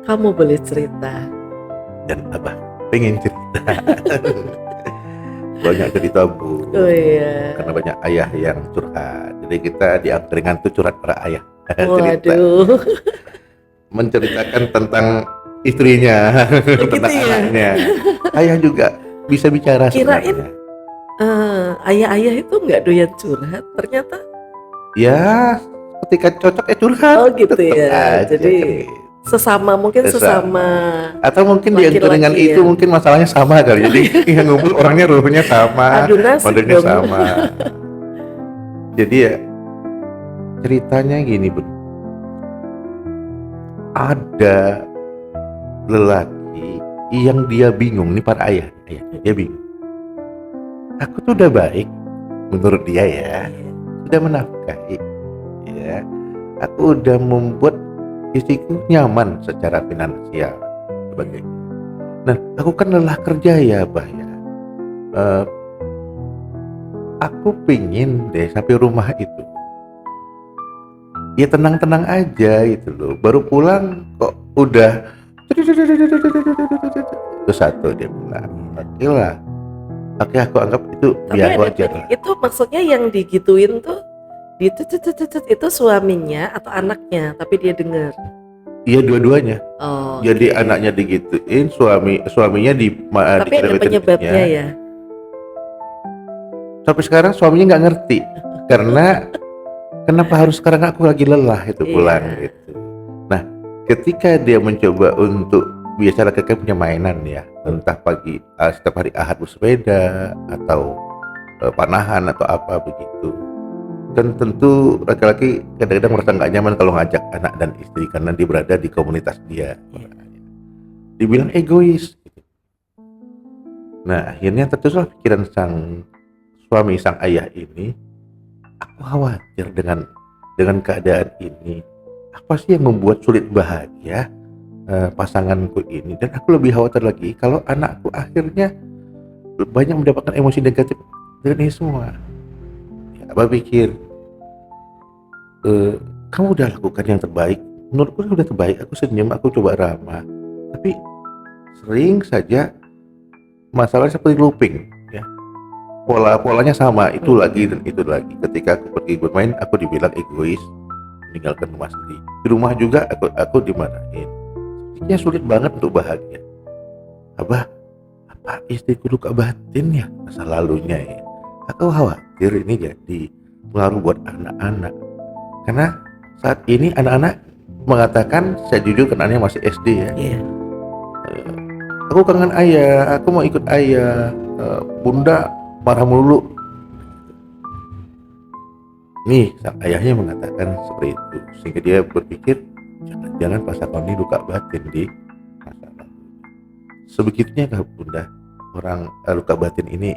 Kamu boleh cerita. Dan Abah pengen cerita. Banyak cerita Bu, Oh iya. karena banyak ayah yang curhat. Jadi kita di angkringan tuh curhat para ayah. Cerita Waduh. menceritakan tentang istrinya, Gitu tentang ya. anaknya. Ayah juga bisa bicara Kirain sebenarnya. ayah-ayah itu nggak doyan curhat, ternyata. Ya, ketika cocok ya curhat, Oh gitu tetap ya. aja kan Jadi gitu. mungkin sesama Sama. Atau mungkin di angkringan laki-laki itu ya. mungkin masalahnya sama kali. Jadi yang ngumpul orangnya ruhnya sama, Aduh nasib modelnya dong. sama. Jadi ya ceritanya gini Bun, ada lelaki yang dia bingung nih para ayah, dia bingung. Aku tuh udah baik menurut dia ya, sudah menafkahi, ya. Aku udah membuat istriku nyaman secara finansial sebagainya. Nah, aku kan lelah kerja ya, Bah ya. Eh, aku pingin deh sampai rumah itu ya tenang-tenang aja gitu loh. Baru pulang kok udah itu satu dia bilang. Oke lah, oke aku anggap itu Tapi biar ada wajar lah. itu maksudnya yang digituin tuh itu suaminya atau anaknya, tapi dia dengar. Iya dua-duanya. Oh, Jadi oke. anaknya digituin, suaminya Tapi ada dikelewatin penyebabnya duitnya. ya. Sampai sekarang suaminya nggak ngerti karena kenapa harus sekarang aku lagi lelah itu pulang Iya. gitu. Nah, ketika dia mencoba untuk biasa laki-laki punya mainan ya, entah pagi setiap hari Ahad bersepeda atau panahan atau apa begitu. Dan tentu laki-laki kadang-kadang merasa nggak nyaman kalau ngajak anak dan istri karena dia berada di komunitas dia. Iya. Dibilang egois. Nah, akhirnya tertuslah pikiran sang suami, sang ayah ini, aku khawatir dengan keadaan ini. Apa sih yang membuat sulit bahagia pasanganku ini? Dan aku lebih khawatir lagi kalau anakku akhirnya banyak mendapatkan emosi negatif dengan ini semua. Ya, Abah pikir, kamu udah lakukan yang terbaik. Menurutku udah terbaik. Aku senyum, aku coba ramah. Tapi sering saja masalah seperti looping, ya. Polanya sama, itu lagi dan itu lagi. Ketika aku pergi bermain, aku dibilang egois, meninggalkan rumah sendiri. Di rumah juga aku dimarahin. Sepertinya sulit banget untuk bahagia. Abah, apa istriku luka batin ya masa lalunya ya? Aku khawatir ini jadi pengaruh buat anak-anak. Karena saat ini anak-anak mengatakan, saya jujur kan anaknya masih SD ya. Iya. Aku kangen ayah, aku mau ikut ayah. Bunda marah melulu. Nih, sang ayahnya mengatakan seperti itu, sehingga dia berpikir jangan-jangan pasangan ini luka batin di masa lalu. Sebegitunya kah Bunda orang luka batin ini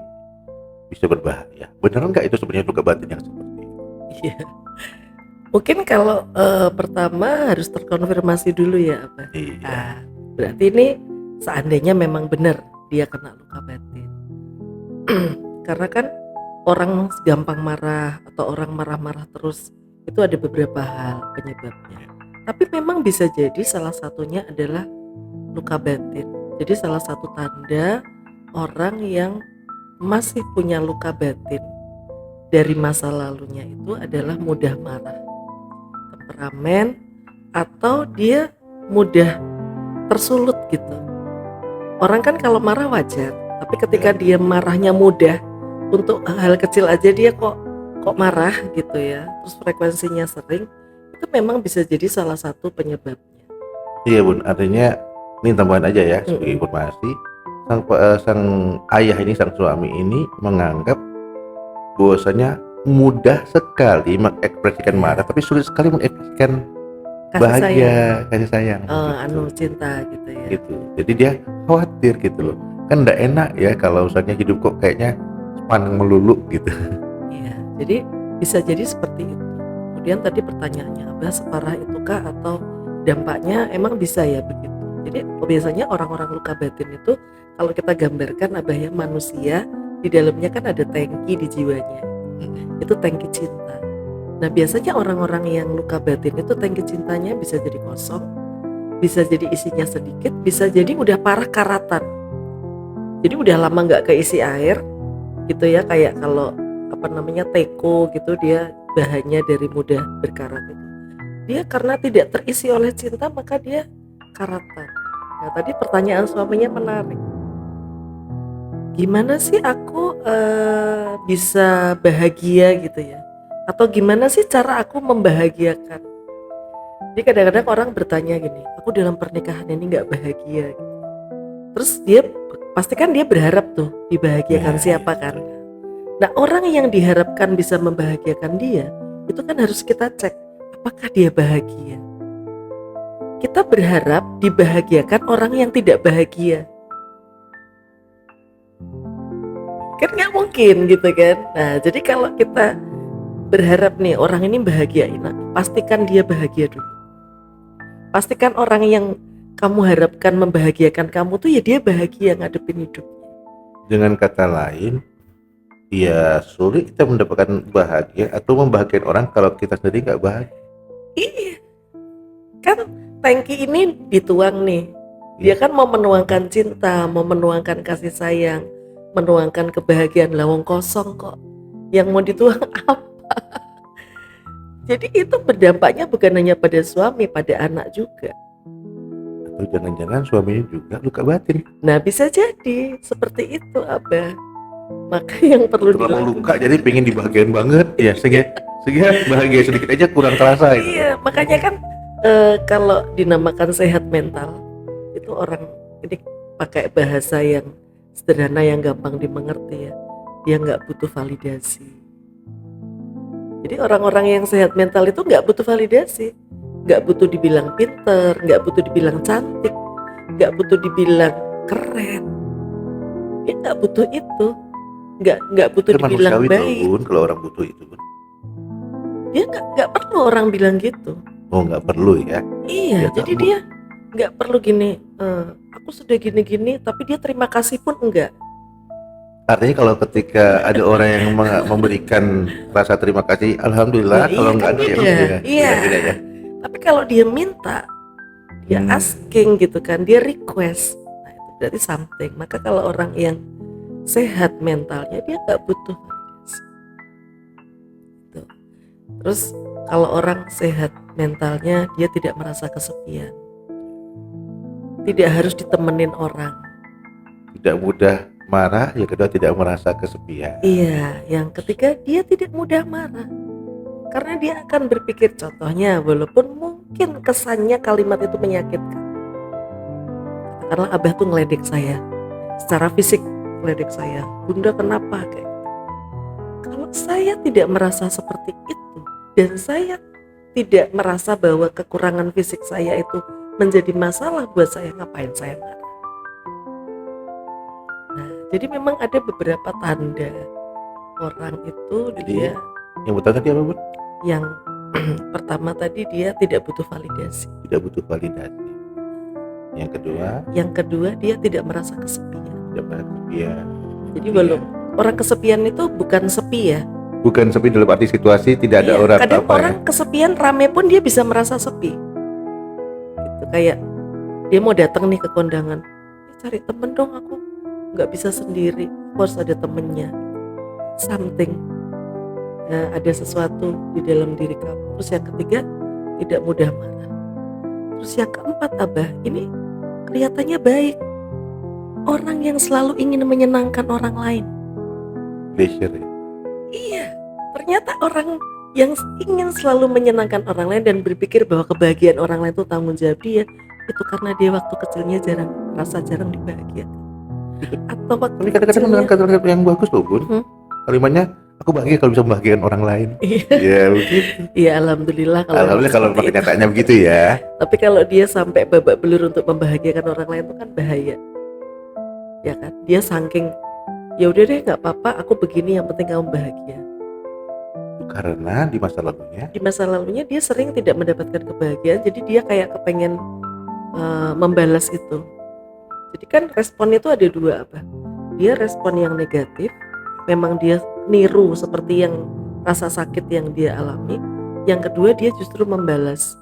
bisa berbahaya? Beneran nggak itu sebenarnya luka batin yang seperti itu? Iya. Mungkin kalau pertama harus terkonfirmasi dulu ya apa. Iya. Berarti ini seandainya memang benar dia kena luka batin. Karena kan orang gampang marah atau orang marah-marah terus itu ada beberapa hal penyebabnya. Tapi memang bisa jadi salah satunya adalah luka batin. Jadi salah satu tanda orang yang masih punya luka batin dari masa lalunya itu adalah mudah marah, temperamen, atau dia mudah tersulut gitu. Orang kan kalau marah wajar, tapi ketika dia marahnya mudah, untuk hal kecil aja dia kok marah gitu ya, terus frekuensinya sering, itu memang bisa jadi salah satu penyebabnya. Iya Bun, artinya ini tambahan aja ya sebagai informasi, sang ayah ini, sang suami ini menganggap bahwasanya mudah sekali mengekspresikan marah, tapi sulit sekali mengekspresikan Kasih bahagia, sayang, kasih sayang gitu. cinta gitu ya. Gitu. Jadi dia khawatir gitu loh. Kan enggak enak ya kalau misalnya hidup kok kayaknya sepaneng melulu gitu. Iya, jadi bisa jadi seperti itu. Kemudian tadi pertanyaannya, Abah separah itukah atau dampaknya emang bisa ya begitu. Jadi biasanya orang-orang luka batin itu kalau kita gambarkan Abah ya manusia di dalamnya kan ada tangki di jiwanya. Itu tangki cinta. Nah biasanya orang-orang yang luka batin itu tangki cintanya bisa jadi kosong, bisa jadi isinya sedikit, bisa jadi udah parah karatan. Jadi udah lama nggak keisi air gitu ya, kayak kalau teko gitu, dia bahannya dari mudah berkarat itu. Dia karena tidak terisi oleh cinta maka dia karatan. Nah tadi pertanyaan suaminya menarik. Gimana sih aku bisa bahagia gitu ya? Atau gimana sih cara aku membahagiakan? Jadi kadang-kadang orang bertanya gini, aku dalam pernikahan ini nggak bahagia. Terus dia pastikan dia berharap tuh dibahagiakan siapa kan? Nah orang yang diharapkan bisa membahagiakan dia, itu kan harus kita cek apakah dia bahagia. Kita berharap dibahagiakan orang yang tidak bahagia, kan nggak mungkin gitu kan. Nah jadi kalau kita berharap nih orang ini bahagiain aku, pastikan dia bahagia dulu. Pastikan orang yang kamu harapkan membahagiakan kamu tuh ya dia bahagia ngadepin hidup. Dengan kata lain, ya sulit kita mendapatkan bahagia atau membahagiakan orang kalau kita sendiri nggak bahagia. Iya, kan tangki ini dituang nih. Dia kan mau menuangkan cinta, mau menuangkan kasih sayang, menuangkan kebahagiaan. Lawang kosong kok. Yang mau dituang apa? Jadi itu berdampaknya bukan hanya pada suami, pada anak juga. Atau jangan-jangan suaminya juga luka batin. Nah bisa jadi seperti itu Abah. Maka yang perlu Terlalu luka dilakukan, jadi pengen dibahagiain banget ya, sehingga bahagia sedikit aja kurang terasa gitu. iya makanya kan kalau dinamakan sehat mental itu orang ini pakai bahasa yang sederhana yang gampang dimengerti ya. Dia nggak butuh validasi. Jadi orang-orang yang sehat mental itu nggak butuh validasi, nggak butuh dibilang pinter, nggak butuh dibilang cantik, nggak butuh dibilang keren. Dia nggak butuh itu, nggak butuh Kan dibilang manusiawi tuh baik. Bun, kalau orang butuh itu Bun. Dia nggak perlu orang bilang gitu. Oh nggak perlu ya. Iya, Ya, jadi kamu. dia nggak perlu gini. Aku sudah gini-gini, tapi dia terima kasih pun enggak. Artinya kalau ketika ada orang yang memberikan rasa terima kasih, alhamdulillah. Nah, Kalau iya nggak kan ada ya beda. udah, Iya. beda ya. Tapi kalau dia minta, dia asking gitu kan, dia request. Nah, itu berarti something. Maka kalau orang yang sehat mentalnya dia nggak butuh validasi. Gitu. Terus kalau orang sehat mentalnya dia tidak merasa kesepian. Tidak harus ditemenin orang. Tidak mudah marah, ya kedua tidak merasa kesepian. Iya, yang ketiga dia tidak mudah marah. Karena dia akan berpikir, contohnya walaupun mungkin kesannya kalimat itu menyakitkan. Katakanlah Abah tuh ngeledek saya, secara fisik ngeledek saya. Bunda kenapa kayak gitu? Kalau saya tidak merasa seperti itu dan saya tidak merasa bahwa kekurangan fisik saya itu menjadi masalah buat saya, ngapain saya marah? Nah, jadi memang ada beberapa tanda orang itu Jadi, dia yang pertama tadi apa Bun? yang pertama tadi dia tidak butuh validasi. Tidak butuh validasi. Yang kedua, dia tidak merasa kesepian. tidak merasa kesepian. Jadi walaupun orang kesepian itu bukan sepi ya. Bukan sepi dalam arti situasi tidak ada Iya, orang kadang apa orang kesepian rame pun dia bisa merasa sepi. Gitu, kayak dia mau datang nih ke kondangan, cari temen dong, aku nggak bisa sendiri, aku harus ada temennya. Something. Nah, ada sesuatu di dalam diri kamu. Terus yang ketiga, tidak mudah marah. Terus yang keempat Abah, ini kelihatannya baik. Orang yang selalu ingin menyenangkan orang lain. pleasure ya. Iya, ternyata orang yang ingin selalu menyenangkan orang lain dan berpikir bahwa kebahagiaan orang lain itu tanggung jawab dia, itu karena dia waktu kecilnya jarang dibahagiakan. Atau waktu Tapi kadang-kadang dengan kata-kata yang bagus loh Bun. Hmm. Kalimatnya, aku bahagia kalau bisa membahagiakan orang lain. Iya, Ya begitu. iya alhamdulillah Alhamdulillah kalau seperti itu. kenyataannya begitu ya. Tapi kalau dia sampai babak belur untuk membahagiakan orang lain itu kan bahaya. Ya kan? Dia saking ya udah deh nggak apa-apa, aku begini yang penting kamu bahagia. Karena di masa lalunya Di masa lalunya dia sering tidak mendapatkan kebahagiaan, jadi dia kayak kepengen membalas itu. Jadi kan respon itu ada dua apa? Dia respon yang negatif, memang dia niru seperti yang rasa sakit yang dia alami. Yang kedua, dia justru membalas.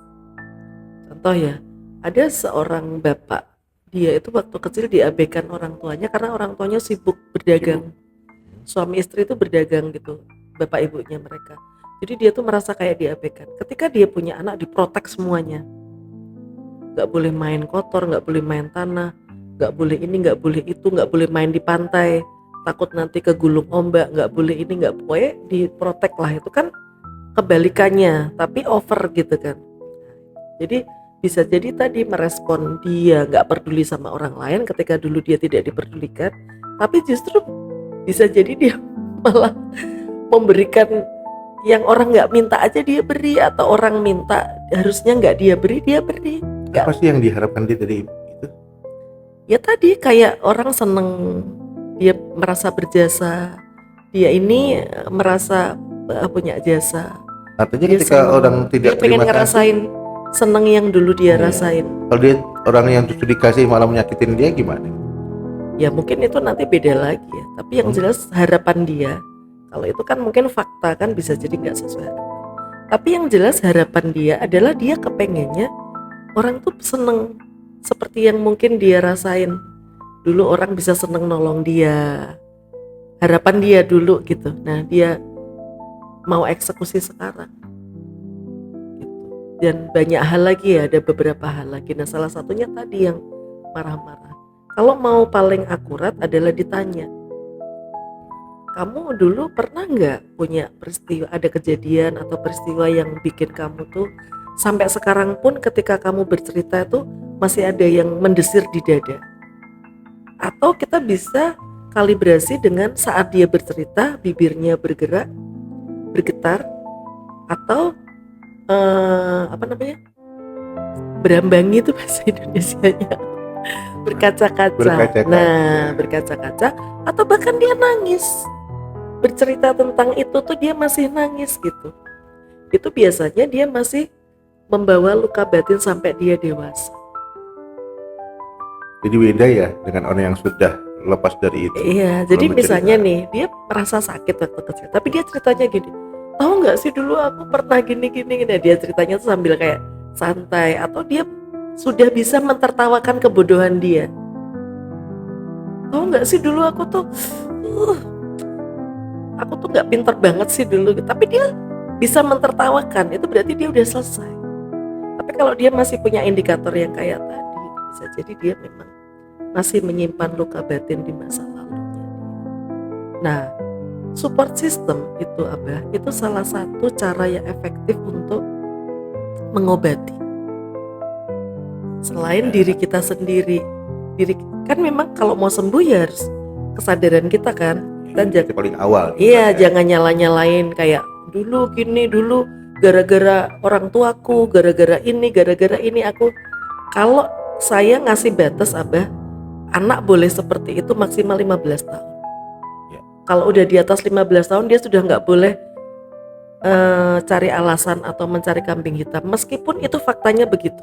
Contoh ya, ada seorang bapak, dia itu waktu kecil diabaikan orang tuanya karena orang tuanya sibuk berdagang. Suami istri itu berdagang gitu, bapak ibunya mereka. Jadi dia tuh merasa kayak diabaikan. Ketika dia punya anak, diprotek semuanya. Nggak boleh main kotor, nggak boleh main tanah, nggak boleh ini, nggak boleh itu, nggak boleh main di pantai, takut nanti kegulung ombak, nggak boleh ini, nggak, pokoknya diprotek lah. Itu kan kebalikannya, tapi over gitu kan. Jadi bisa jadi tadi merespon dia nggak peduli sama orang lain ketika dulu dia tidak diperdulikan, tapi justru bisa jadi dia malah memberikan yang orang nggak minta aja dia beri, atau orang minta harusnya nggak dia beri, dia beri. Apa sih yang diharapkan dia dari itu? Ya tadi kayak orang seneng, dia merasa berjasa, dia ini merasa punya jasa. Artinya Dia ketika seneng, orang dia tidak pengen terima kasih, ngerasain seneng yang dulu dia Iya. rasain. kalau dia orang yang justru dikasih malah menyakitin dia gimana? Ya mungkin itu nanti beda lagi ya. Tapi yang jelas harapan dia, kalau itu kan mungkin fakta kan bisa jadi nggak sesuai harapan. Tapi yang jelas harapan dia adalah dia kepengennya orang tuh seneng seperti yang mungkin dia rasain. Dulu orang bisa seneng nolong dia. Harapan dia dulu gitu. Nah dia mau eksekusi sekarang. Gitu. Dan banyak hal lagi ya, ada beberapa hal lagi. Nah salah satunya tadi yang marah-marah. Kalau mau paling akurat adalah ditanya, kamu dulu pernah nggak punya peristiwa, ada kejadian atau peristiwa yang bikin kamu tuh sampai sekarang pun ketika kamu bercerita tuh masih ada yang mendesir di dada? Atau kita bisa kalibrasi dengan saat dia bercerita bibirnya bergerak, bergetar, atau berambangi itu bahasa Indonesianya berkaca-kaca. Nah, berkaca-kaca, atau bahkan dia nangis. Bercerita tentang itu tuh dia masih nangis gitu. Itu biasanya dia masih membawa luka batin sampai dia dewasa. Jadi beda ya dengan orang yang sudah lepas dari itu. Iya, Belum jadi bercerita. misalnya nih, dia merasa sakit waktu kecil, tapi dia ceritanya gini, tahu nggak sih dulu aku pernah gini. Dia ceritanya tuh sambil kayak santai, atau dia sudah bisa mentertawakan kebodohan dia. Tahu nggak sih dulu aku tuh nggak pinter banget sih dulu, tapi dia bisa mentertawakan, itu berarti dia udah selesai. Tapi kalau dia masih punya indikator yang kayak tadi, bisa jadi dia memang masih menyimpan luka batin di masa lalunya dia. Nah, support system itu itu salah satu cara yang efektif untuk mengobati. Selain diri kita sendiri, kan memang kalau mau sembuh ya harus kesadaran kita kan. Dan Itu paling awal. iya, jangan nyalain kayak dulu gini, dulu gara-gara orang tuaku, gara-gara ini aku. Kalau saya ngasih batas anak boleh seperti itu maksimal 15 tahun. Ya. Kalau udah di atas 15 tahun dia sudah nggak boleh cari alasan atau mencari kambing hitam, meskipun itu faktanya begitu.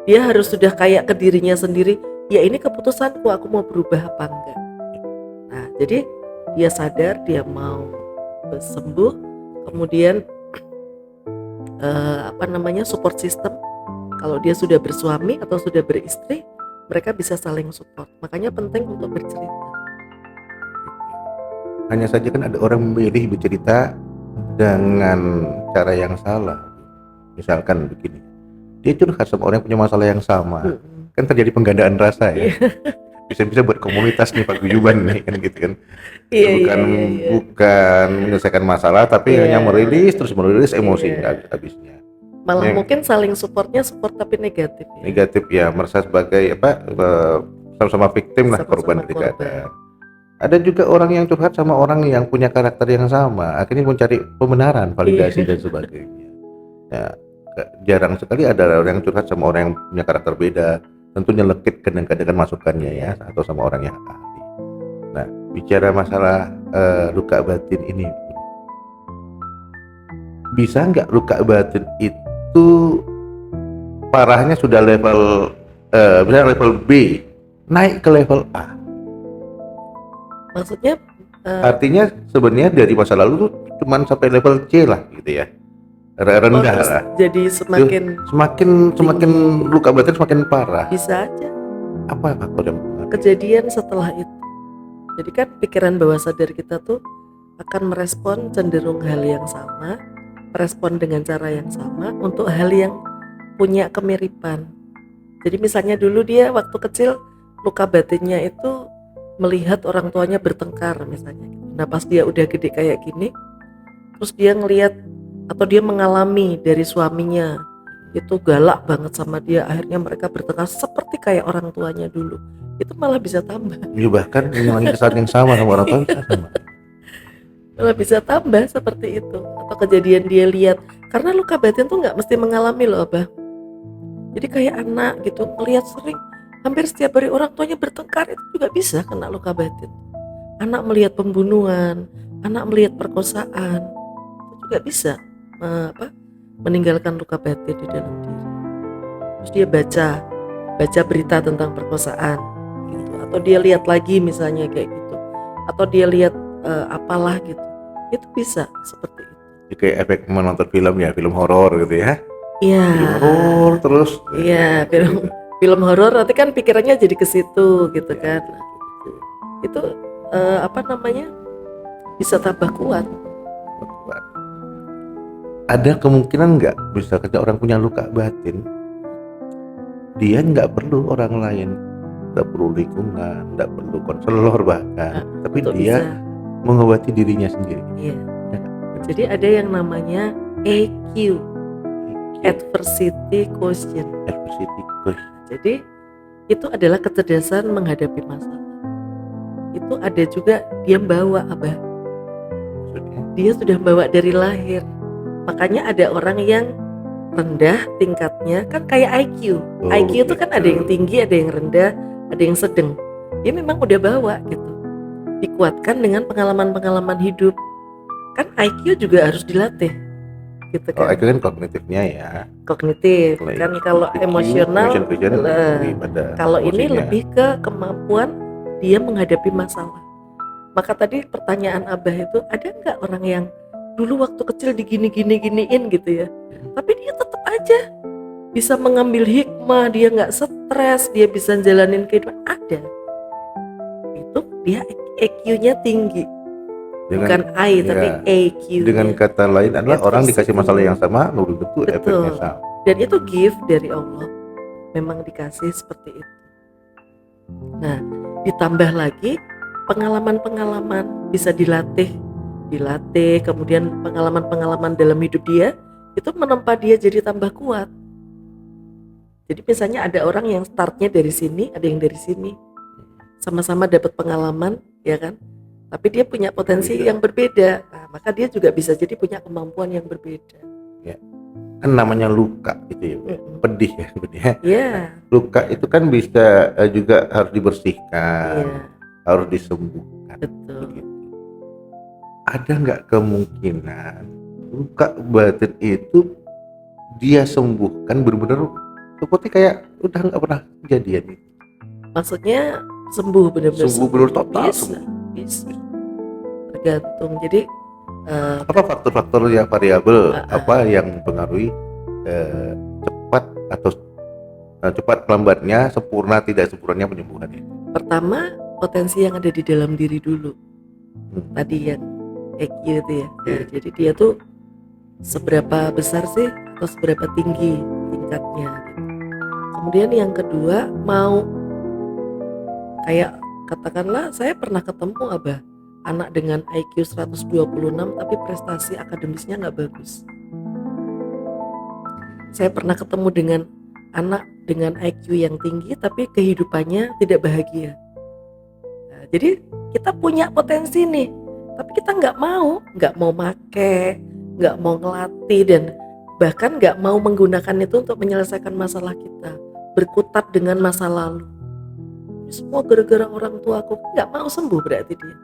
Dia harus sudah kayak ke dirinya sendiri, ya ini keputusanku, aku mau berubah apa enggak. Nah, jadi dia sadar dia mau sembuh, kemudian support system. Kalau dia sudah bersuami atau sudah beristri, mereka bisa saling support. Makanya penting untuk bercerita. Hanya saja kan ada orang memilih bercerita dengan cara yang salah. Misalkan begini, dia curhat sama orang yang punya masalah yang sama, kan terjadi penggandaan rasa ya. Bisa-bisa buat komunitas nih paguyuban nih kan gitu kan. Bukan menyelesaikan masalah, tapi hanya merilis emosi habisnya. Malah mungkin saling support tapi negatif ya. Negatif ya, merasa sebagai sama-sama victim lah, korban kejahatan. Ada juga orang yang curhat sama orang yang punya karakter yang sama, akhirnya mencari pembenaran, validasi dan sebagainya. Ya, jarang sekali ada orang yang curhat sama orang yang punya karakter beda, tentunya lekit kadang-kadang masukannya ya, atau sama orang yang ahli. Nah, bicara masalah luka batin ini, bisa nggak luka batin itu parahnya sudah level misalnya level B naik ke level A? Maksudnya artinya sebenarnya dari masa lalu tuh cuman sampai level C lah gitu ya, rendah terus lah. jadi semakin Semakin luka batin semakin parah. bisa aja Apa faktor yang mempengaruhi? kejadian setelah itu. Jadi kan pikiran bawah sadar kita tuh akan merespon cenderung hal yang sama, merespon dengan cara yang sama untuk hal yang punya kemiripan. Jadi misalnya dulu dia waktu kecil luka batinnya itu melihat orang tuanya bertengkar misalnya. Nah pas dia udah gede kayak gini, terus dia ngelihat atau dia mengalami dari suaminya itu galak banget sama dia, akhirnya mereka bertengkar seperti kayak orang tuanya dulu. Itu malah bisa tambah, Ya bahkan mengulangi kesalahan yang sama orang tua bisa sama. malah bisa tambah seperti itu. Atau kejadian dia lihat, karena luka batin tuh nggak mesti mengalami loh Abah. Jadi kayak anak gitu ngelihat sering hampir setiap hari orang tuanya bertengkar, itu juga bisa kena luka batin. Anak melihat pembunuhan, anak melihat perkosaan, itu juga bisa meninggalkan luka batin di dalam diri. Terus dia baca berita tentang perkosaan gitu, atau dia lihat lagi misalnya kayak gitu, atau dia lihat apalah gitu, itu bisa seperti itu. Ya, kayak efek menonton film ya, film horor gitu ya. Iya. Film horor terus. Iya, gitu. film horor nanti kan pikirannya jadi ke situ gitu Ya, kan. gitu. Itu bisa tambah kuat. Ada kemungkinan nggak bisa kerja orang punya luka batin, dia nggak perlu orang lain, nggak perlu lingkungan, nggak perlu konselor bahkan, tapi Untuk dia bisa, mengobati dirinya sendiri. iya. Ya, Jadi ada yang namanya EQ, Adversity Quotient. adversity coach. Jadi itu adalah kecerdasan menghadapi masalah. Itu ada juga dia bawa Abah. Maksudnya, Dia sudah bawa dari lahir. Makanya ada orang yang rendah tingkatnya kan kayak IQ. Oh, IQ itu kan ada yang gitu. tinggi, ada yang rendah, ada yang sedang. Dia memang udah bawa gitu. Dikuatkan dengan pengalaman-pengalaman hidup. Kan IQ juga harus dilatih. Gitu Oh, kan. itu kan kognitifnya ya. Kognitif Like kan kalau EQ, emosional emotion quotient eh, lebih pada kalau ini emosinya. lebih ke kemampuan dia menghadapi masalah. Maka tadi pertanyaan Abah itu, ada nggak orang yang dulu waktu kecil diginiin gitu ya, tapi dia tetap aja bisa mengambil hikmah, dia nggak stres, dia bisa jalanin kehidupan. Ada, itu dia EQ-nya tinggi, bukan I tapi ya, EQ-nya. dengan kata lain adalah orang dikasih Adversity. masalah yang sama, belum tentu Betul. efeknya sama. Dan itu gift dari Allah, memang dikasih seperti itu. Nah, ditambah lagi pengalaman-pengalaman bisa dilatih, kemudian pengalaman-pengalaman dalam hidup dia itu menempa dia jadi tambah kuat. Jadi misalnya ada orang yang startnya dari sini, ada yang dari sini, sama-sama dapat pengalaman, ya kan? Tapi dia punya potensi Berbeda. yang berbeda. Nah, maka dia juga bisa jadi punya kemampuan yang berbeda. Kan namanya luka gitu ya, pedih ya sebenarnya. Iya, Luka itu kan bisa juga harus dibersihkan, iya, harus disembuhkan. betul. Begitu. Ada nggak kemungkinan luka batin itu dia sembuhkan benar-benar seperti kayak udah nggak pernah kejadian itu? Maksudnya sembuh benar-benar Sembuh benar total bisa, sembuh. bisa. Tergantung. Jadi Apa faktor-faktor yang variabel uh-uh. apa yang mempengaruhi cepat atau cepat lambatnya, sempurna tidak sempurnanya penyembuhan itu? Pertama potensi yang ada di dalam diri dulu. Tadi yang EQ itu ya. Nah, jadi dia tuh seberapa besar sih atau seberapa tinggi tingkatnya gitu. Kemudian yang kedua, mau kayak katakanlah saya pernah ketemu Abah anak dengan IQ 126 tapi prestasi akademisnya nggak bagus. Saya pernah ketemu dengan anak dengan IQ yang tinggi tapi kehidupannya tidak bahagia. Nah, jadi kita punya potensi nih, tapi kita nggak mau make, nggak mau ngelatih, dan bahkan nggak mau menggunakan itu untuk menyelesaikan masalah kita, berkutat dengan masa lalu. Ini semua gara-gara orang tua aku, nggak mau sembuh berarti dia.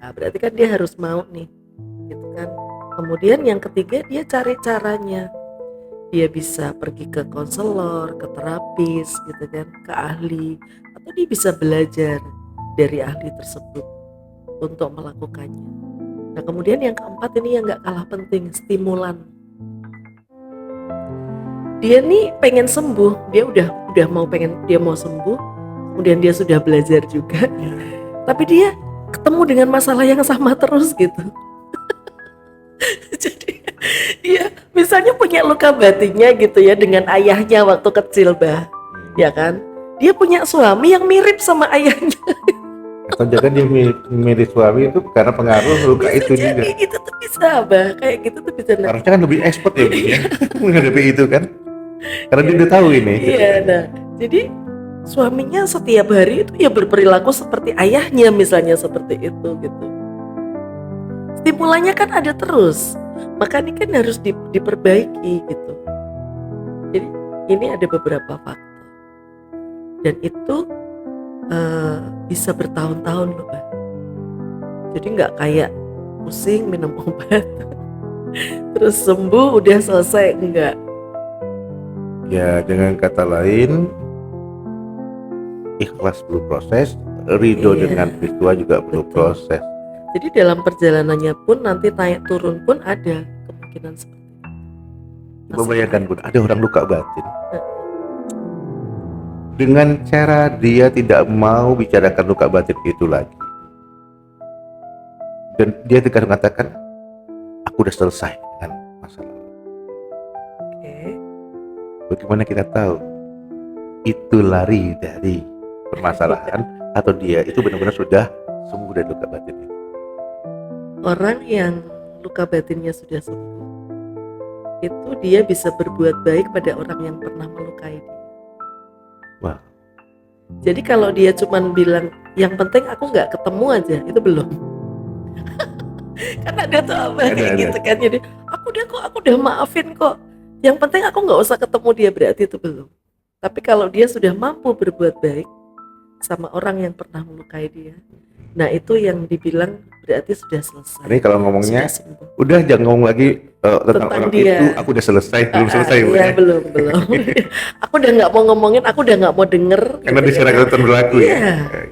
Nah, berarti kan dia harus mau nih, gitu kan. Kemudian yang ketiga, dia cari caranya. Dia bisa pergi ke konselor, ke terapis, gitu kan, ke ahli, atau dia bisa belajar dari ahli tersebut untuk melakukannya. Nah kemudian yang keempat ini yang nggak kalah penting, stimulan. Dia nih pengen sembuh, dia udah dia mau sembuh, kemudian dia sudah belajar juga, tapi dia ketemu dengan masalah yang sama terus gitu. Jadi dia misalnya punya luka batinnya gitu ya dengan ayahnya waktu kecil ya kan, dia punya suami yang mirip sama ayahnya. Atau jangan dia mirip suami itu karena pengaruh luka Bisa itu juga. jadi gitu tuh bisa kayak gitu tuh bisa. Harusnya kan lebih expert ya Bu ya menghadapi itu kan, karena dia udah tahu ini. Iya, nah jadi suaminya setiap hari itu ya berperilaku seperti ayahnya misalnya seperti itu gitu. Stimulannya kan ada terus, maka ini kan harus diperbaiki gitu. Jadi ini ada beberapa faktor dan itu bisa bertahun-tahun loh Mbak. Jadi nggak kayak pusing minum obat terus sembuh udah selesai, enggak. Ya dengan kata lain, ikhlas perlu proses, ridho Iya, dengan peristiwa juga perlu betul. proses. Jadi dalam perjalanannya pun nanti naik turun pun ada kemungkinan seperti itu. Coba bayangkan Bun, ada orang luka batin dengan cara dia tidak mau bicarakan luka batin itu lagi, dan dia tegas mengatakan aku udah selesai dengan masalah. Oke. Bagaimana kita tahu itu lari dari permasalahan atau dia itu benar-benar sudah sembuh dari luka batin itu? Orang yang luka batinnya sudah sembuh itu dia bisa berbuat baik pada orang yang pernah melukai dia. Wah. Jadi kalau dia cuman bilang yang penting aku nggak ketemu aja, itu belum. Kan ada tuh apa kayak gitu kan, jadi aku udah maafin kok, yang penting aku nggak usah ketemu dia, berarti itu belum. Tapi kalau dia sudah mampu berbuat baik sama orang yang pernah melukai dia, nah itu yang dibilang berarti sudah selesai. Ini kalau ngomongnya sudah sembuh. udah jangan ngomong lagi tentang orang dia. itu, aku udah selesai, belum selesai Bu, Iya, ya. belum aku udah nggak mau ngomongin, aku udah nggak mau denger Karena gitu di secara ya. ketentuan berlaku ya.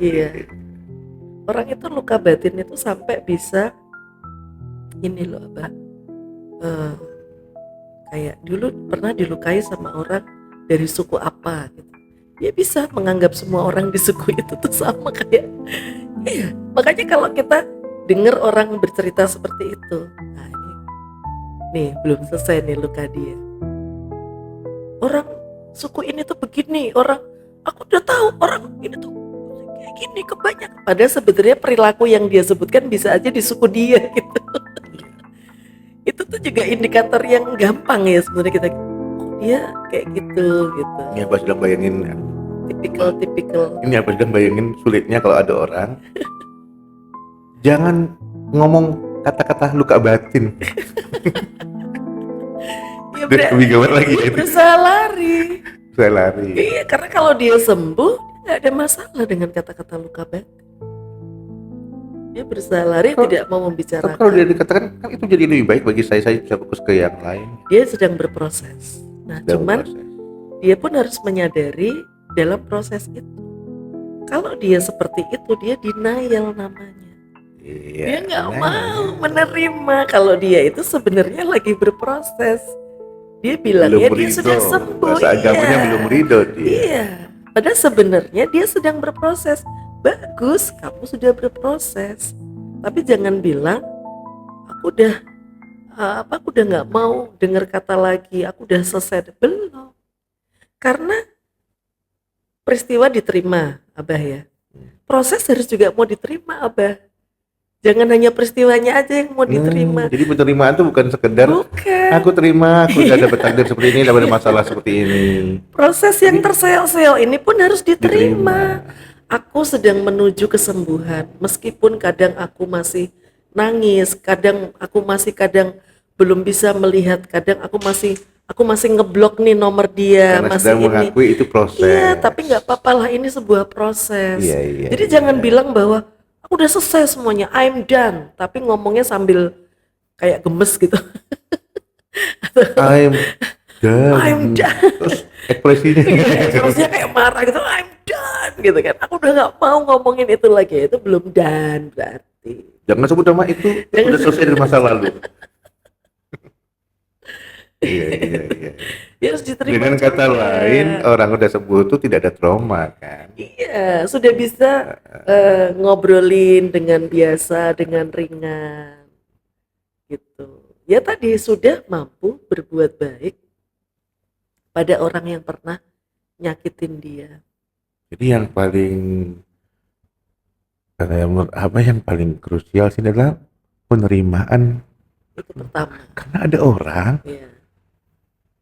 Iya. Orang itu luka batin itu sampai bisa ini loh Mbak, kayak dulu pernah dilukai sama orang dari suku apa gitu, dia bisa menganggap semua orang di suku itu tuh sama kayak. Iya, makanya kalau kita dengar orang bercerita seperti itu, nah ini nih belum selesai nih luka dia, orang suku ini tuh begini, orang aku udah tahu orang ini tuh kayak gini kebanyakan, padahal sebenarnya perilaku yang dia sebutkan bisa aja di suku dia gitu. Itu tuh juga indikator yang gampang ya sebenarnya, kita kok dia kayak gitu. Ini apa sedang bayangin? Tipikal. Ini apa sedang bayangin sulitnya kalau ada orang jangan ngomong kata-kata luka batin. Ya Lebih gawat lagi dia itu. berusaha lari. Saya lari. Iya, karena kalau dia sembuh nggak ada masalah dengan kata-kata luka batin. Dia berusaha lari, tidak mau Tapi membicarakan. kalau dia dikatakan kan itu jadi lebih baik bagi saya bisa fokus ke yang lain. Dia sedang berproses. Nah, Dalam cuman proses. dia pun harus menyadari dalam proses itu. Kalau dia seperti itu, dia denial namanya. Iya, Dia nggak nah, mau menerima kalau dia itu sebenarnya lagi berproses. Dia bilangnya belum dia ridho. sudah sembuh. Bahasa agamanya belum ridho dia. Iya. Padahal sebenarnya dia sedang berproses. Bagus, kamu sudah berproses. Tapi jangan bilang aku udah nggak mau dengar kata lagi, aku udah selesai. Belum. Karena peristiwa diterima, Abah ya. Proses harus juga mau diterima, Abah. Jangan hanya peristiwanya aja yang mau diterima. Jadi penerimaan itu bukan sekedar Bukan. aku terima, aku udah dapat takdir seperti ini, dapat masalah seperti ini. Proses yang terseok-seok ini pun harus diterima. Aku sedang menuju kesembuhan, meskipun kadang aku masih nangis, kadang belum bisa melihat, kadang aku masih ngeblok nih nomor dia, Karena masih sedang ini. mengakui itu proses. Iya, tapi nggak apa-apa lah, ini sebuah proses. Iya, Jadi jangan bilang bahwa aku udah selesai semuanya, I'm done, tapi ngomongnya sambil kayak gemes gitu. I'm I'm done. Terus ekspresinya. Terusnya kayak marah gitu, I'm done gitu kan. Aku udah nggak mau ngomongin itu lagi, itu belum done berarti. Jangan sebut nama itu, Jangan. udah selesai dari masa lalu. Iya, iya, iya. Ya harus diterima Dengan kata juga. lain, orang udah sembuh itu tidak ada trauma kan. Iya, sudah bisa ngobrolin dengan biasa, dengan ringan gitu. Ya tadi sudah mampu berbuat baik pada orang yang pernah nyakitin dia. Jadi yang paling apa yang paling krusial sih adalah penerimaan, Itu pertama. karena ada orang Iya.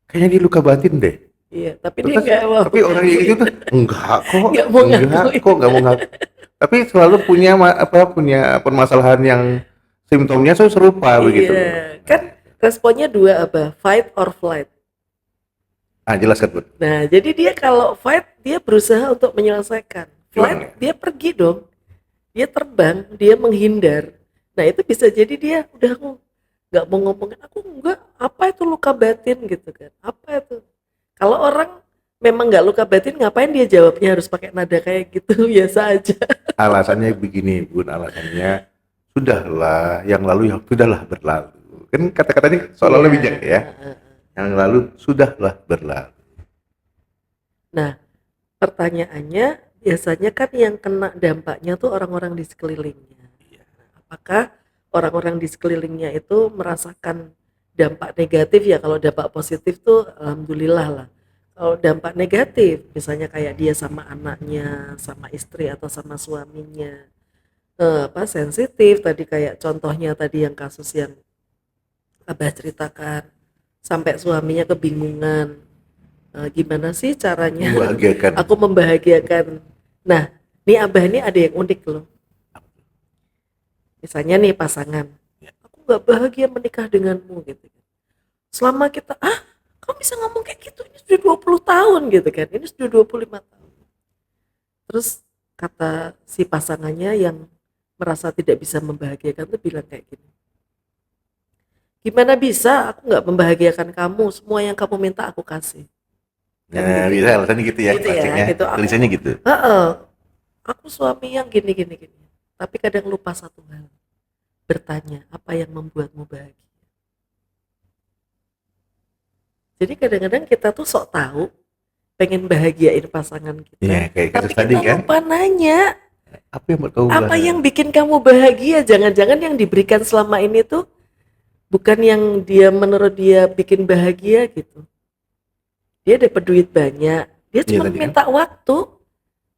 kayaknya dia luka batin deh. Iya, tapi dia Terus nggak mau. tapi orang yang itu tuh enggak kok, Nggak mau enggak ngakuin. kok, enggak mau ngaku. Tapi selalu punya punya permasalahan yang simptomnya tuh serupa begitu. Iya, kan responnya dua apa? Fight or flight. Ah, jelaskan Bun. Nah, jadi dia kalau fight dia berusaha untuk menyelesaikan. Flight Gimana? dia pergi dong. Dia terbang, dia menghindar. Nah, itu bisa jadi dia udah nggak mau ngomongin, aku enggak, apa itu luka batin gitu kan. Apa itu? Kalau orang memang nggak luka batin, ngapain dia jawabnya harus pakai nada kayak gitu? Biasa aja. Alasannya begini Bun, alasannya sudahlah, yang lalu yang sudahlah berlalu. Kan kata-katanya seolah-olah Iya. bijak ya. Yang lalu sudahlah berlalu. Nah, pertanyaannya biasanya kan yang kena dampaknya tuh orang-orang di sekelilingnya. Apakah orang-orang di sekelilingnya itu merasakan dampak negatif ya? Kalau dampak positif tuh alhamdulillah lah. Kalau dampak negatif, misalnya kayak dia sama anaknya, sama istri atau sama suaminya, sensitif tadi kayak contohnya tadi yang kasus yang Abah ceritakan, sampai suaminya kebingungan, gimana sih caranya Membahagiakan. aku membahagiakan. Nah, nih Abah ini ada yang unik loh. Misalnya nih pasangan, aku nggak bahagia menikah denganmu gitu. Selama kita, kamu bisa ngomong kayak gitu, ini sudah 20 tahun gitu kan, ini sudah 25 tahun. Terus kata si pasangannya yang merasa tidak bisa membahagiakan tuh bilang kayak gini, gimana bisa aku nggak membahagiakan kamu, semua yang kamu minta aku kasih. Kan Nah, gitu. bisa alasannya gitu ya, Gitu ya, klasiknya. gitu. Tulisannya gitu. Aku suami yang gini gini gini, tapi kadang lupa satu hal, bertanya apa yang membuatmu bahagia. Jadi kadang-kadang kita tuh sok tahu pengen bahagiain pasangan kita, Iya, kayak tapi kasus tadi kita kan. lupa nanya Apa yang buat kamu apa bahagia? yang bikin kamu bahagia. Jangan-jangan yang diberikan selama ini tuh bukan yang dia menurut dia bikin bahagia gitu. Dia dapat duit banyak, dia Iya cuma tadi kan. minta waktu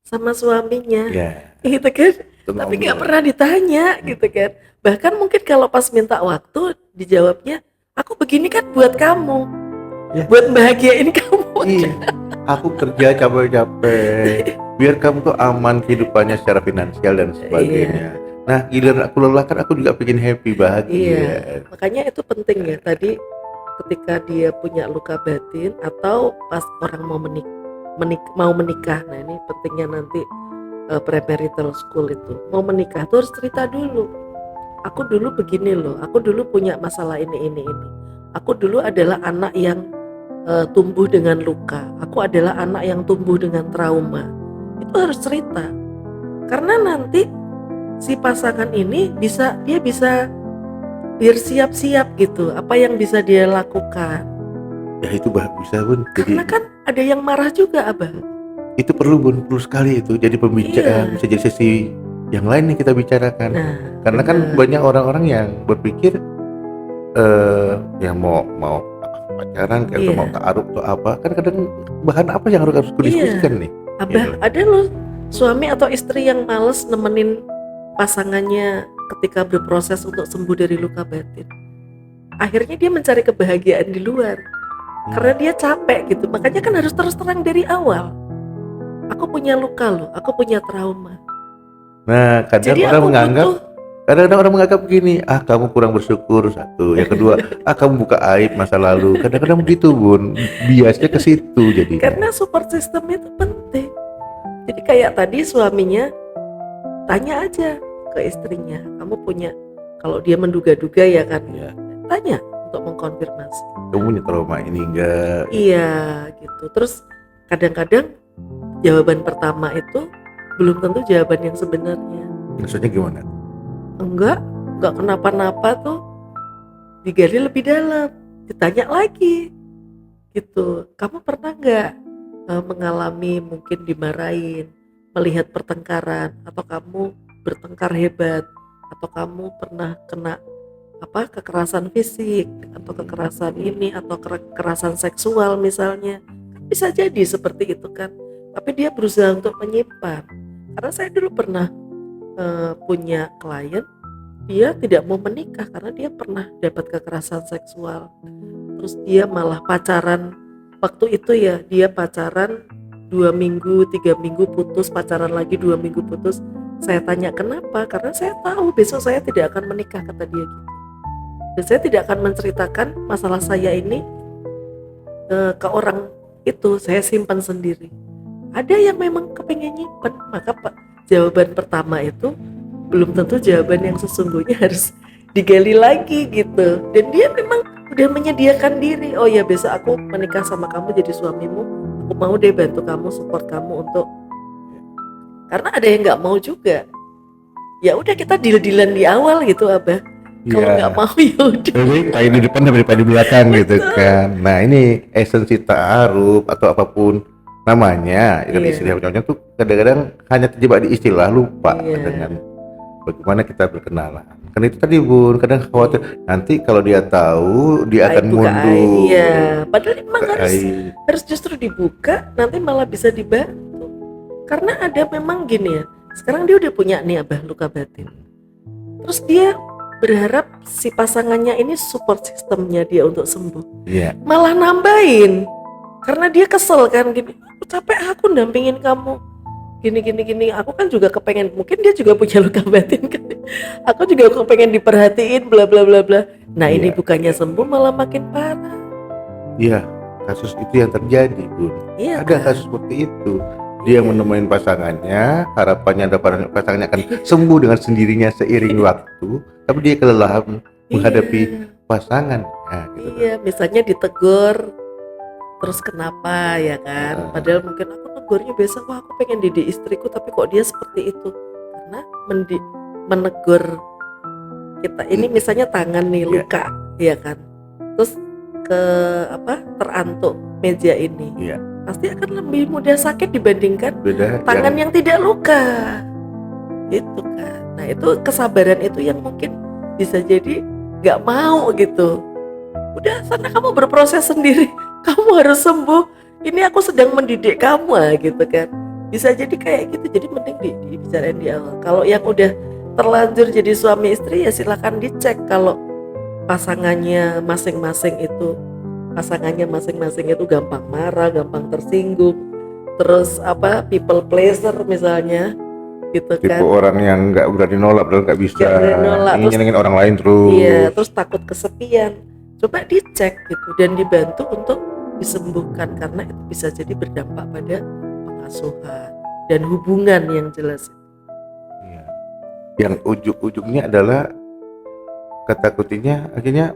sama suaminya, Ya, gitu kan. itu Tapi nggak ngobrol. pernah ditanya gitu kan. Bahkan mungkin kalau pas minta waktu dijawabnya, aku begini kan buat kamu, Ya. buat bahagiain kamu. Iya, aku kerja capek-capek biar kamu tuh aman kehidupannya secara finansial dan sebagainya. Nah, giliran aku lelah kan aku juga pengen happy, bahagia. Iya, makanya itu penting ya tadi ketika dia punya luka batin atau pas orang mau mau menikah. Nah, ini pentingnya nanti premarital school itu. Mau menikah tuh harus cerita dulu. Aku dulu begini loh, aku dulu punya masalah ini. Aku dulu adalah anak yang tumbuh dengan luka. Aku adalah anak yang tumbuh dengan trauma. Itu harus cerita. Karena nanti si pasangan ini bisa biar siap-siap gitu apa yang bisa dia lakukan. Ya itu bisa Bun. Karena Jadi kan ada yang marah juga Abah. itu perlu Bun, perlu sekali itu. Jadi pembicaraan Iya. bisa jadi sesi yang lain nih kita bicarakan. Nah, Karena kan benar. banyak orang-orang yang berpikir yang mau pacaran kayak Iya. mau taaruf atau apa, kan kadang bahan apa yang harus kudiskusikan nih. Abah, Iya. ada loh suami atau istri yang males nemenin pasangannya ketika berproses untuk sembuh dari luka batin. Akhirnya dia mencari kebahagiaan di luar. Karena dia capek gitu. Makanya kan harus terus terang dari awal. Aku punya luka loh, aku punya trauma. Nah, kadang Jadi orang aku menganggap butuh. kadang-kadang orang menganggap begini, kamu kurang bersyukur, satu. Yang kedua, kamu buka aib masa lalu. Kadang-kadang begitu Bun, biasnya ke situ jadinya. Karena support system itu penting. Jadi kayak tadi suaminya tanya aja ke istrinya, kamu punya, kalau dia menduga-duga ya kan, Ya, tanya untuk mengkonfirmasi. kamu punya trauma ini enggak? Iya gitu. Terus kadang-kadang jawaban pertama itu belum tentu jawaban yang sebenarnya. Maksudnya gimana? Enggak, nggak kenapa-napa tuh digali lebih dalam, ditanya lagi gitu. Kamu pernah nggak mengalami mungkin dimarahin, melihat pertengkaran, atau kamu bertengkar hebat, atau kamu pernah kena kekerasan fisik atau kekerasan ini atau kekerasan seksual misalnya, kan bisa jadi seperti itu kan, tapi dia berusaha untuk menyimpan. Karena saya dulu pernah punya klien, dia tidak mau menikah karena dia pernah dapat kekerasan seksual, terus dia malah pacaran. Waktu itu ya dia pacaran 2 minggu 3 minggu putus, pacaran lagi 2 minggu putus. Saya tanya kenapa, karena saya tahu besok saya tidak akan menikah, kata dia gitu. Dan saya tidak akan menceritakan masalah saya ini ke orang itu, saya simpan sendiri. Ada yang memang kepengen nyimpen, maka jawaban pertama itu belum tentu jawaban yang sesungguhnya, harus digali lagi gitu. Dan dia memang udah menyediakan diri, oh ya besok aku menikah sama kamu jadi suamimu, aku mau deh bantu kamu, support kamu untuk, karena ada yang nggak mau juga. Ya udah kita deal-dealan di awal gitu Abah. Kalau nggak mau ya udah. Jadi kayak di depan daripada di belakang gitu kan. Nah ini esensi ta'aruf atau apapun namanya, dengan istilah macam-macam tuh kadang-kadang hanya terjebak di istilah, lupa dengan bagaimana kita berkenalan. Kan itu tadi Bun, kadang khawatir nanti kalau dia tahu dia akan mundur. Iya, padahal memang harus justru dibuka, nanti malah bisa dibantu. Karena ada memang gini ya, sekarang dia udah punya nih Abah luka batin. Terus dia berharap si pasangannya ini support sistemnya dia untuk sembuh. Malah nambahin. Karena dia kesel kan, gini, aku capek aku dampingin kamu. Gini, aku kan juga kepengen, mungkin dia juga punya luka batin kan. Aku juga kepengen diperhatiin bla bla bla bla. Nah ini bukannya sembuh malah makin parah. Iya, kasus itu yang terjadi Bun. Ada kan? Kasus seperti itu. Dia menemuin pasangannya, harapannya ada pasangannya akan sembuh dengan sendirinya seiring waktu, tapi dia kelelahan menghadapi pasangan. Nah, gitu misalnya ditegur, terus kenapa ya kan? Padahal mungkin aku negurnya biasa, wah aku pengen didik istriku, tapi kok dia seperti itu. Karena menegur kita ini misalnya tangan nih luka, ya kan? Terus terantuk meja ini. Pasti akan lebih mudah sakit dibandingkan tangan yang tidak luka gitu kan. Nah itu kesabaran itu yang mungkin bisa jadi gak mau gitu. Udah sana kamu berproses sendiri, kamu harus sembuh, ini aku sedang mendidik kamu gitu kan. Bisa jadi kayak gitu. Jadi mending dibicarain di awal. Kalau yang udah terlanjur jadi suami istri ya silakan dicek kalau pasangannya masing-masing itu gampang marah, gampang tersinggung, terus people pleaser misalnya gitu kan. Tipe orang yang nggak berani nolak, nggak bisa, ingin nyenengin orang lain terus. Iya, terus takut kesepian. Coba dicek gitu dan dibantu untuk disembuhkan, karena itu bisa jadi berdampak pada pengasuhan dan hubungan yang jelas. Yang ujung-ujungnya adalah ketakutannya akhirnya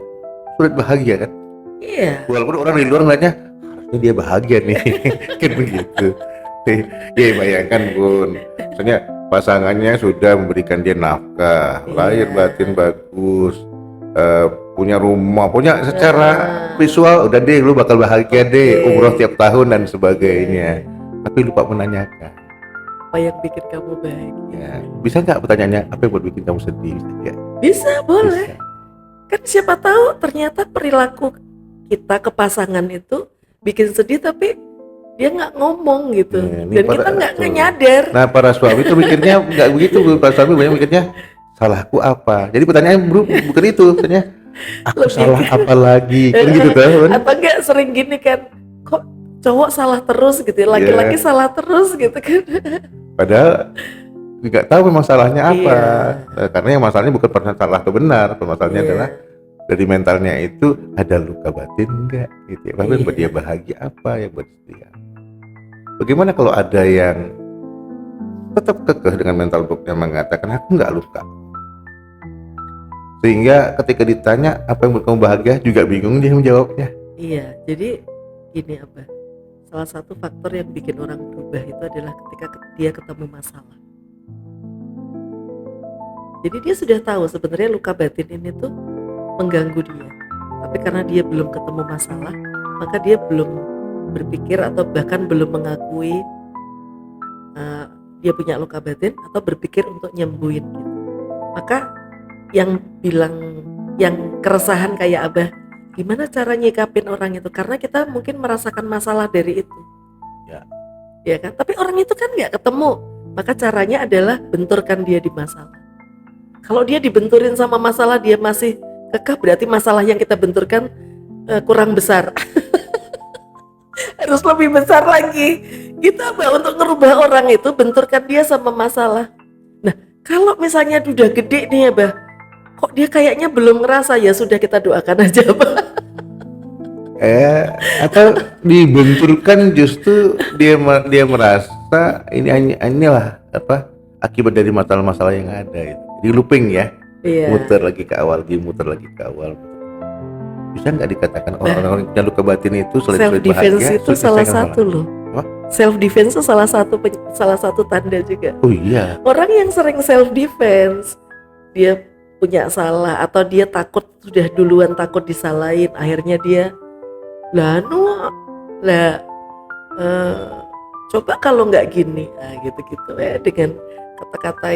sulit bahagia kan. Walaupun orang di luar ngeliatnya harusnya dia bahagia nih kan begitu. Ya bayangkan Bun, misalnya pasangannya sudah memberikan dia nafkah, lahir batin bagus, punya rumah, punya secara visual udah deh lu bakal bahagia deh, umroh tiap tahun dan sebagainya, tapi lupa menanyakan apa yang bikin kamu bahagia. Bisa nggak pertanyaannya apa yang buat bikin kamu sedih? Bisa, boleh. Kan siapa tahu ternyata perilaku kita ke pasangan itu bikin sedih tapi dia nggak ngomong gitu, dan kita nggak nyadar. Nah para suami itu mikirnya nggak begitu, para suami banyak mikirnya salahku apa. Jadi pertanyaan bukan itu, tanya aku salah apa lagi kan gitu kan. Atau enggak sering gini kan, kok cowok salah terus gitu, laki-laki salah terus gitu kan. Padahal nggak tahu memang salahnya apa. Karena yang masalahnya bukan pernah salah atau benar, permasalahannya adalah dari mentalnya itu ada luka batin enggak gitu ya. Apa yang buat dia bahagia, apa yang buat dia. Bagaimana kalau ada yang tetap kekeh dengan mental blocknya mengatakan aku nggak luka, sehingga ketika ditanya apa yang buat kamu bahagia juga bingung dia menjawabnya. Iya, jadi gini Abah, salah satu faktor yang bikin orang berubah itu adalah ketika dia ketemu masalah. Jadi dia sudah tahu sebenarnya luka batin ini tuh mengganggu dia. Tapi karena dia belum ketemu masalah, maka dia belum berpikir atau bahkan belum mengakui uh, dia punya luka batin atau berpikir untuk nyembuhin gitu. Maka yang bilang, yang keresahan kayak Abah, gimana cara nyikapin orang itu? Karena kita mungkin merasakan masalah dari itu. Ya kan? Tapi orang itu kan nggak ketemu. Maka caranya adalah benturkan dia di masalah. Kalau dia dibenturin sama masalah dia masih kekeh, berarti masalah yang kita benturkan kurang besar. Harus lebih besar lagi. Kita untuk ngerubah orang itu, benturkan dia sama masalah. Nah, kalau misalnya udah gede nih ya, Bah, kok dia kayaknya belum ngerasa, ya sudah kita doakan aja, Bah. Atau dibenturkan justru dia merasa inilah apa akibat dari masalah-masalah yang ada itu. Di looping ya. Iya. Muter lagi ke awal, muter lagi ke awal. Bisa nggak dikatakan orang-orang yang luka batin itu selain self defense bahagia, itu salah satu loh. Self defense itu salah satu tanda juga. Oh iya. Orang yang sering self defense, dia punya salah atau dia takut, sudah duluan takut disalahin, akhirnya dia coba kalau nggak gini, gitu-gitu ya, dengan kata-kata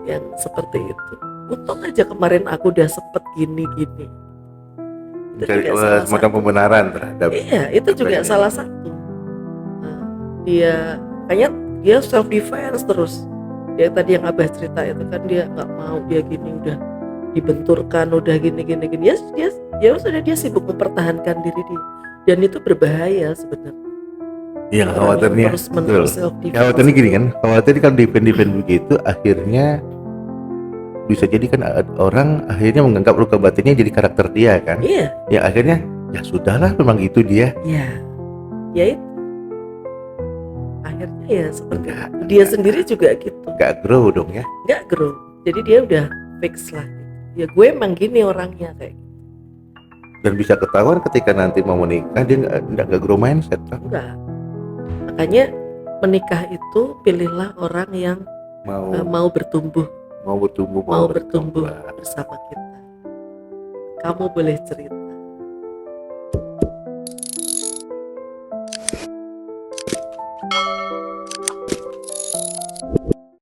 yang seperti itu. Untung aja kemarin aku udah sempet gini. Dari semacam pembenaran terhadap. Iya, itu juga salah satu. Dia kayaknya dia self defense terus. Dia tadi yang Abah cerita itu kan, dia nggak mau, dia gini udah dibenturkan, udah gini. Ya sudah, dia sibuk mempertahankan diri dia. Dan itu berbahaya sebenarnya. Iya, khawatirnya. Khawatirnya gini kan, khawatir kalau defend begitu, akhirnya bisa jadi kan orang akhirnya menganggap luka batinnya jadi karakter dia kan. Iya. Ya akhirnya ya sudahlah, memang itu dia. Iya. Ya itu. Akhirnya ya seperti dia sendiri juga gitu. Gak grow dong ya. Gak grow. Jadi dia udah fix lah. Ya gue emang gini orangnya kayak. Dan bisa ketahuan ketika nanti mau menikah dia nggak grow mindset kan? Enggak. Makanya menikah itu pilihlah orang yang mau bertumbuh bersama kita. Kamu boleh cerita.